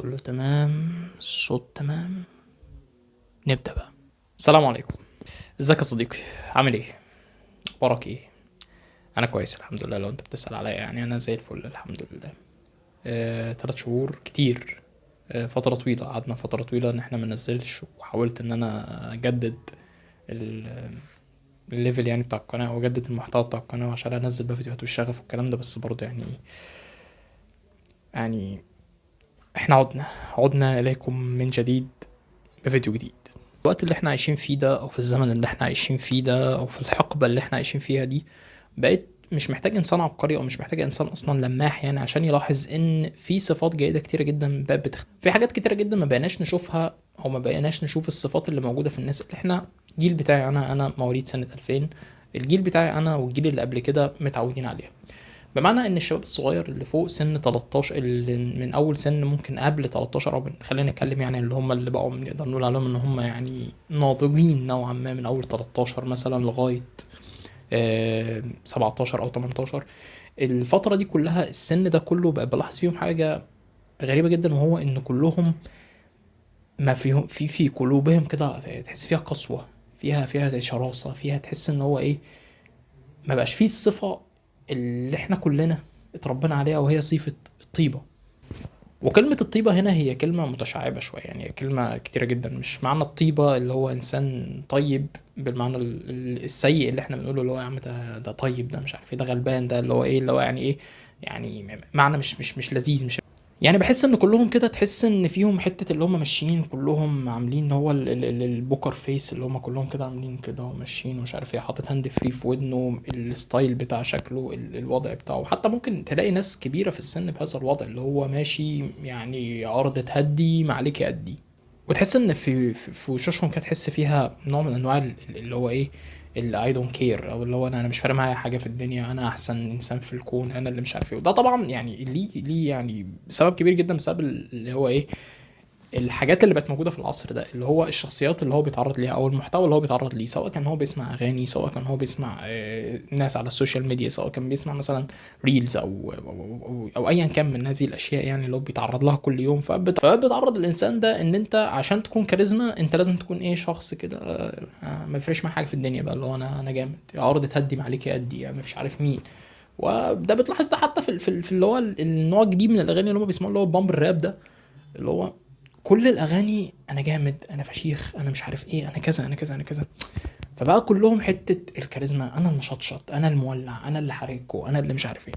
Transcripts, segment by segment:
كله تمام. الصوت تمام. نبدأ بقى. السلام عليكم. ازيك يا صديقي؟ عامل ايه؟ اخبارك ايه؟ انا كويس الحمد لله. لو انت بتسأل عليا يعني انا زي الفل الحمد لله. 3 شهور كتير. فترة طويلة، قعدنا فترة طويلة ان احنا منزلش، وحاولت ان انا اجدد ال- الليفل يعني بتاع القناة، واجدد المحتوى بتاع القناة عشان انزل بقى فيديوهات والشغف والكلام ده. بس برضه يعني احنا عدنا اليكم من جديد بفيديو جديد. الوقت اللي احنا عايشين فيه ده، او في الزمن اللي احنا عايشين فيه ده، او في الحقبة اللي احنا عايشين فيها دي، بقيت مش محتاج انسان عبقري، او مش محتاج انسان اصلا لماح يعني عشان يلاحظ ان في صفات جيدة كتيرة جدا بقت في حاجات كتيرة جدا ما بقيناش نشوفها، او ما بقيناش نشوف الصفات اللي موجودة في الناس اللي احنا الجيل بتاعي. انا مواليد سنة 2000. الجيل بتاعي انا والجيل اللي قبل كده متعودين عليها. بمعنى ان الشباب الصغير اللي فوق سن 13، اللي من اول سن ممكن قبل 13، او خلينا نتكلم يعني اللي هم اللي بقوا نقدر نقول عليهم ان هم يعني ناضجين نوعا ما، من اول 13 مثلا لغايه 17 او 18. الفتره دي كلها، السن ده كله بقى بلاحظ فيهم حاجه غريبه جدا، وهو ان كلهم ما فيهم في قلوبهم كده تحس فيها قسوه، فيها زي شراسه، فيها تحس ان هو ايه، ما بقاش فيه الصفه اللي احنا كلنا اتربينا عليها، وهي صفه الطيبه. وكلمة الطيبة هنا هي كلمة متشعبة شوية، يعني هي كلمة كتيرة جدا. مش معنى الطيبة اللي هو إنسان طيب بالمعنى السيء اللي احنا بنقوله، اللي هو يا عم ده طيب، ده مش عارف ايه، ده غلبان، ده اللي هو ايه، اللي هو يعني ايه، يعني معنى مش لذيذ. مش يعني بحس ان كلهم كده، تحس ان فيهم حتة اللي هم ماشيين كلهم عاملين هو البوكر فيس، اللي هم كلهم كده عاملين كده وماشيين ومش عارف ايه، حاطط هاند فري في ودنه، الستايل بتاع شكله، الوضع بتاعه. حتى ممكن تلاقي ناس كبيرة في السن بهذا الوضع، اللي هو ماشي يعني عرض تهدي ما عليك أدي. وتحس ان في وشوشهم كده تحس فيها نوع من انواع اللي هو ايه، اللي اي دونت كير، او اللي هو انا مش فارق معايا حاجه في الدنيا، انا احسن انسان في الكون، انا اللي مش عارف ايه. وده طبعا يعني ليه يعني سبب كبير جدا، بسبب اللي هو ايه، الحاجات اللي بقت موجوده في العصر ده، اللي هو الشخصيات اللي هو بيتعرض ليها، او المحتوى اللي هو بيتعرض ليه، سواء كان هو بيسمع اغاني، سواء كان هو بيسمع ناس على السوشيال ميديا، سواء كان بيسمع مثلا ريلز أو ايا كان من هذه الاشياء يعني اللي هو بيتعرض لها كل يوم. فبتعرض الانسان ده ان انت عشان تكون كاريزما انت لازم تكون ايه، شخص كده ما يفرقش معاه حاجه في الدنيا بقى، اللي هو انا جامد، عرض تهدي ما عليك ادي، يعني مش عارف مين. وده بتلاحظ ده حتى في اللي هو النوع الجديد من الاغاني اللي هم بيسموه، اللي هو البامب الراب ده، اللي هو كل الاغاني انا جامد، انا فشيخ، انا مش عارف ايه، انا كذا انا كذا انا كذا. فبقى كلهم حته الكاريزما، انا المشطشط، انا المولع، انا اللي حريكو، انا اللي مش عارف ايه.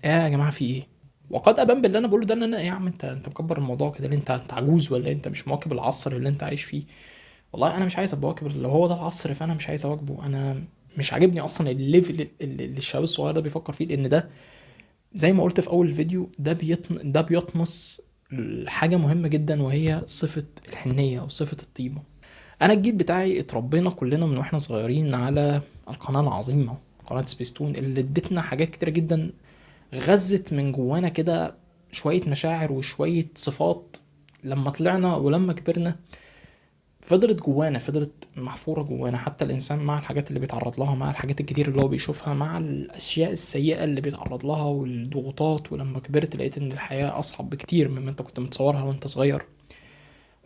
ايه يا جماعه في ايه؟ وقد ابان باللي انا بقوله ده ان انا إيه يا عم، انت مكبر الموضوع كده ليه؟ انت عجوز ولا إيه؟ انت مش مواكب العصر اللي انت عايش فيه. والله انا مش عايز ابقى واكب، لو هو ده العصر فانا مش عايز اواكبه. انا مش عاجبني اصلا الليفل اللي الشباب الصغير ده بيفكر فيه، لان ده زي ما قلت في اول الفيديو، ده بيطمس حاجة مهمة جدا، وهي صفة الحنية او صفة الطيبة. انا الجيل بتاعي اتربينا كلنا من واحنا صغيرين على القناة العظيمة، قناة سبيستون، اللي ادتنا حاجات كتيرة جدا، غزت من جوانا كده شوية مشاعر وشوية صفات. لما طلعنا ولما كبرنا فضلت جوانا، فضلت محفورة جوانا. حتى الإنسان مع الحاجات اللي بيتعرض لها، مع الحاجات الكتير اللي هو بيشوفها، مع الأشياء السيئة اللي بيتعرض لها والضغوطات، ولما كبرت لقيت إن الحياة أصعب بكتير مما أنت كنت متصورها وأنت صغير.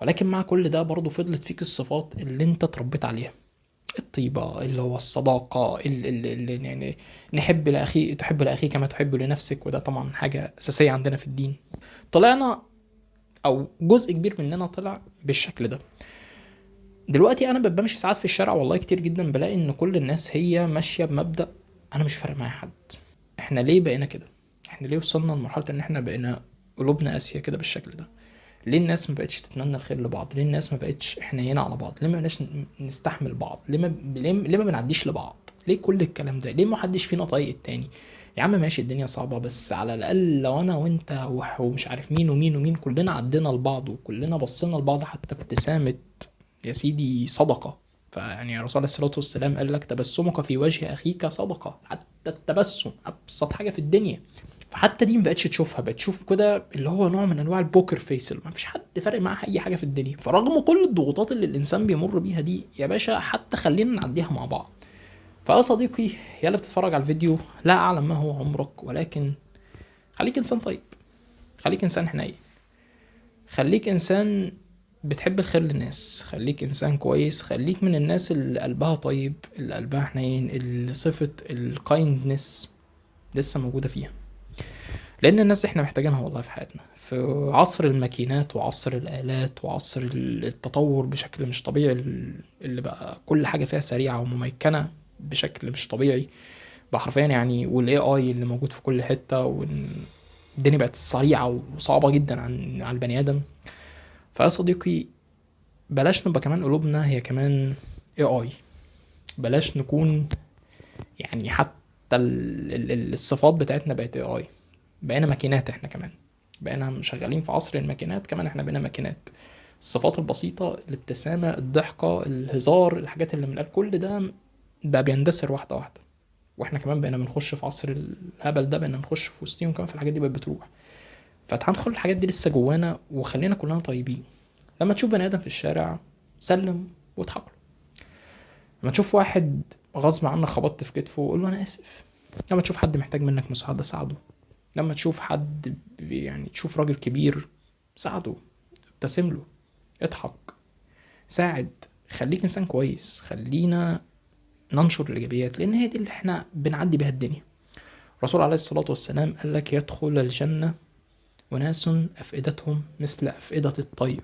ولكن مع كل ده برضه فضلت فيك الصفات اللي أنت اتربيت عليها. الطيبة، اللي هو الصداقة، اللي يعني نحب لأخي، تحب لأخي كما تحب لنفسك، وده طبعا حاجة أساسية عندنا في الدين. طلعنا، أو جزء كبير مننا طلع بالشكل ده. دلوقتي انا بمشي ساعات في الشارع والله كتير جدا، بلاقي ان كل الناس هي ماشيه بمبدأ انا مش فارق معايا حد. احنا ليه بقينا كده؟ احنا ليه وصلنا لمرحله ان احنا بقينا قلوبنا قاسيه كده بالشكل ده؟ ليه الناس ما بقتش تتمنى الخير لبعض؟ ليه الناس ما بقتش حنينه على بعض؟ ليه ما بقناش نستحمل بعض؟ ليه ما بنعديش لبعض؟ ليه كل الكلام ده؟ ليه ما حدش فينا طايق التاني؟ يا عم ماشي الدنيا صعبة، بس على الأقل لو أنا وأنت ومش عارف مين ومين ومين كلنا عدينا لبعض، وكلنا بصينا لبعض، حتى ابتسامة يا سيدي صدقة. فيعني الرسول عليه الصلاة والسلام قال لك تبسمك في وجه أخيك صدقة. حتى التبسم أبسط حاجة في الدنيا. فحتى دي مبقتش تشوفها، بقت تشوف كده اللي هو نوع من أنواع البوكر فيس، اللي مفيش حد فارق معاه أي حاجة في الدنيا. فرغم كل الضغوطات اللي الإنسان بيمر بيها دي يا باشا، حتى خلينا نعديها مع بعض. فيا صديقي، يا اللي بتتفرج على الفيديو، لا أعلم ما هو عمرك، ولكن خليك إنسان طيب، خليك إنسان حنين. خليك انسان بتحب الخير للناس، خليك انسان كويس، خليك من الناس اللي قلبها طيب، اللي قلبها حنين، اللي صفة الكايندنس لسه موجودة فيها. لان الناس دي احنا محتاجينها والله في حياتنا، في عصر الماكينات وعصر الآلات وعصر التطور بشكل مش طبيعي، اللي بقى كل حاجة فيها سريعة ومميكنة بشكل مش طبيعي بقى حرفيا يعني. والاي اي اللي موجود في كل حتة، والدنيا بقت سريعة وصعبة جدا على البني آدم. فيا صديقي بلاش نبقى كمان قلوبنا هي كمان اي اي. بلاش نكون يعني حتى الصفات بتاعتنا بقت اي اي. بقينا ماكينات احنا كمان، بقينا شغالين في عصر الماكينات كمان، احنا بقينا ماكينات. الصفات البسيطة، الابتسامة، الضحكة، الهزار، الحاجات اللي من كل ده بقى بيندثر واحدة واحدة. واحنا كمان بقينا بنخش في عصر الهبل ده، بقينا نخش في وسطهم كمان، في الحاجات دي بقت بتروح. فتعال ندخل الحاجات دي لسه جوانا، وخلينا كلنا طيبين. لما تشوف بني ادم في الشارع سلم واضحك له. لما تشوف واحد غصب عنك خبطت في كتفه قول له انا اسف. لما تشوف حد محتاج منك مساعده ساعده. لما تشوف حد يعني تشوف راجل كبير ساعده، ابتسم له، اضحك، ساعد. خليك انسان كويس. خلينا ننشر الايجابيات، لان هي دي اللي احنا بنعدي بيها الدنيا. الرسول عليه الصلاة والسلام قال لك يدخل الجنة وناس أفئدتهم مثل أفئدة الطير.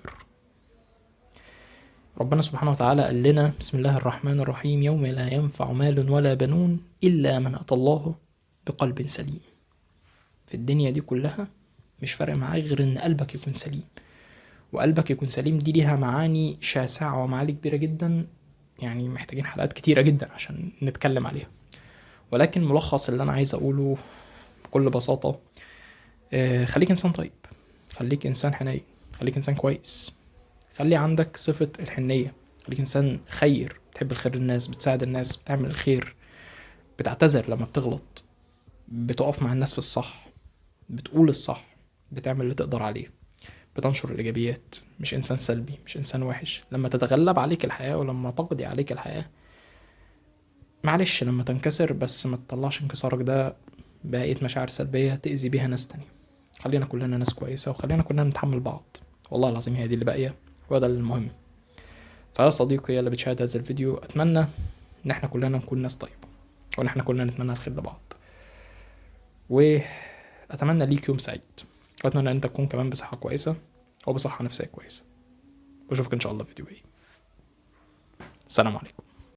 ربنا سبحانه وتعالى قال لنا بسم الله الرحمن الرحيم يوم لا ينفع مال ولا بنون إلا من أتى الله بقلب سليم. في الدنيا دي كلها مش فارق معاك غير إن قلبك يكون سليم. وقلبك يكون سليم دي ليها معاني شاسعة ومعاني كبيرة جدا، يعني محتاجين حلقات كتيرة جدا عشان نتكلم عليها. ولكن ملخص اللي أنا عايز أقوله بكل بساطة، خليك إنسان طيب، خليك إنسان حنين، خليك إنسان كويس، خلي عندك صفة الحنية، خليك إنسان خير، بتحب الخير للناس، بتساعد الناس، بتعمل الخير، بتعتذر لما بتغلط، بتقف مع الناس في الصح، بتقول الصح، بتعمل اللي تقدر عليه، بتنشر الإيجابيات. مش إنسان سلبي، مش إنسان وحش. لما تتغلب عليك الحياة ولما تقضي عليك الحياة، معلش لما تنكسر بس ما تطلعش انكسارك ده بقية مشاعر سلبية تأذي بيها ناس تانية. خلينا كلنا ناس كويسة، وخلينا كلنا نتحمل بعض. والله العظيم هي دي اللي باقية، وده المهم. فيا صديقي يا اللي بتشاهد هذا الفيديو، أتمنى إن احنا كلنا نكون ناس طيبة، وإن احنا كلنا نتمنى الخير لبعض. وأتمنى ليك يوم سعيد، وأتمنى أن أنت تكون كمان بصحة كويسة وبصحة نفسية كويسة. وأشوفك إن شاء الله في فيديو جاي. السلام عليكم.